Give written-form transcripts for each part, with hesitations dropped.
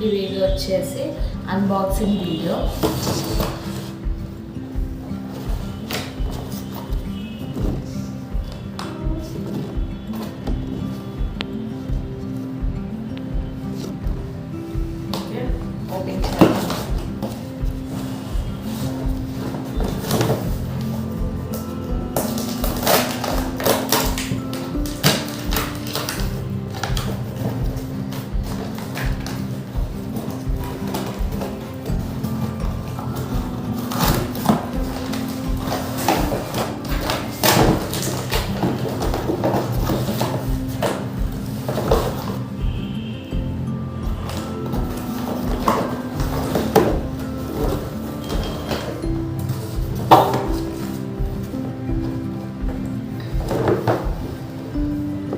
ఈ వీడియో వచ్చేసి unboxing video. Open చేయాలి.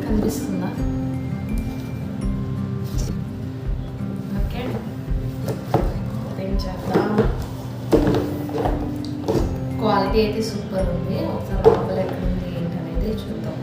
కనిపిస్తుందా? ఓకే, ఓపెన్ చేద్దాం. క్వాలిటీ అయితే సూపర్ ఉంది. ఒకసారి లోపల ఎక్కడ ఉంది ఏంటనేది చూద్దాం.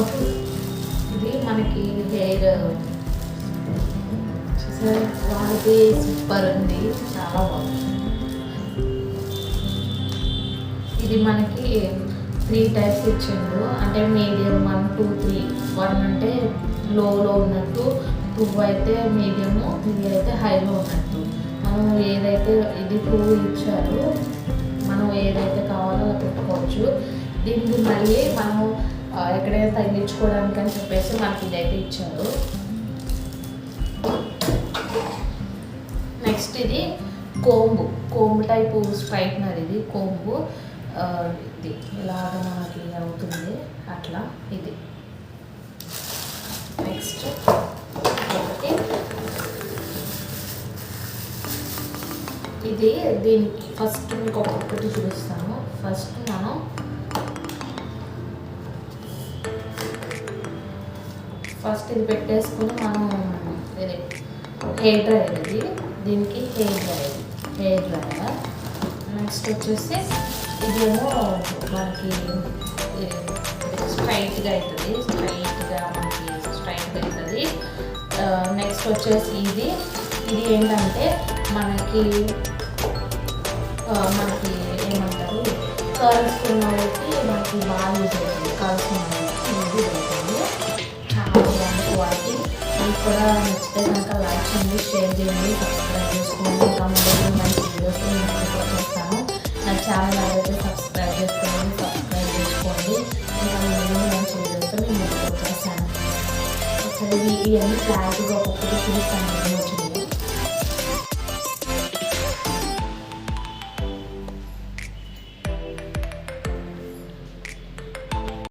ఓకే, ఇది మనకి హెయిర్ క్వాలిటీ సూపర్ ఉంది, చాలా బాగుంది. ఇది మనకి 3 టైప్స్ ఇచ్చిండు. అంటే మీడియం 1, 2, 3. 1 అంటే లోలో ఉన్నట్టు, 2 అయితే మీడియము, 3 అయితే హైలో ఉన్నట్టు. మనం ఏదైతే ఇది 2 ఇచ్చారు, మనం ఏదైతే కావాలో అలా పెట్టుకోవచ్చు. దీనికి మళ్ళీ మనం ఎక్కడైనా తగిలించుకోవడానికి అని చెప్పేసి మనకి ఇదైతే ఇచ్చారు. నెక్స్ట్ ఇది కోంబు టైపు స్ట్రైట్నర్. ఇది కోంబు, ఇది ఇలాగ మనకి అవుతుంది అట్లా. ఇది నెక్స్ట్ ఒకటి ఇది. దీనికి ఫస్ట్ మీకు ఒక్కొక్కటి చూపిస్తాను. ఫస్ట్ మనం ఇది పెట్టేసుకుని మనం ఇది హెయిర్ డ్రైయర్. ఇది దీనికి హెయిర్ డ్రైయర్. నెక్స్ట్ వచ్చేసి ఇదేమో మనకి స్ట్రైట్గా అవుతుంది, స్ట్రైట్గా అవుతుంది. నెక్స్ట్ వచ్చేసి ఇది ఏంటంటే మనకి ఏమంటారు, కర్ల్స్ ఉన్న వాళ్ళకి మనకి బాగా యూజ్ అవుతుంది. కర్ల్స్ ఉన్న వాళ్ళకి ఇది అవుతుంది. చాలా బాగుంది క్వాలిటీ. మీకు కూడా నచ్చితే కనుక లైక్ చేయండి, షేర్ చేయండి, సబ్స్క్రైబ్ చేసుకోండి. ఇంకా ముందు మంచి వీడియోస్ నేను అప్లోడ్ చేస్తాను. నా ఛానల్ అయితే సబ్స్క్రైబ్ చేసుకోండి. ఇంకా ముందు మంచి వీడియోస్తో నేను అప్లోడ్ చేస్తాను. ఒకసారి ఇవన్నీ క్లారిటీగా ఒక్కొక్కటి చూపిస్తాను.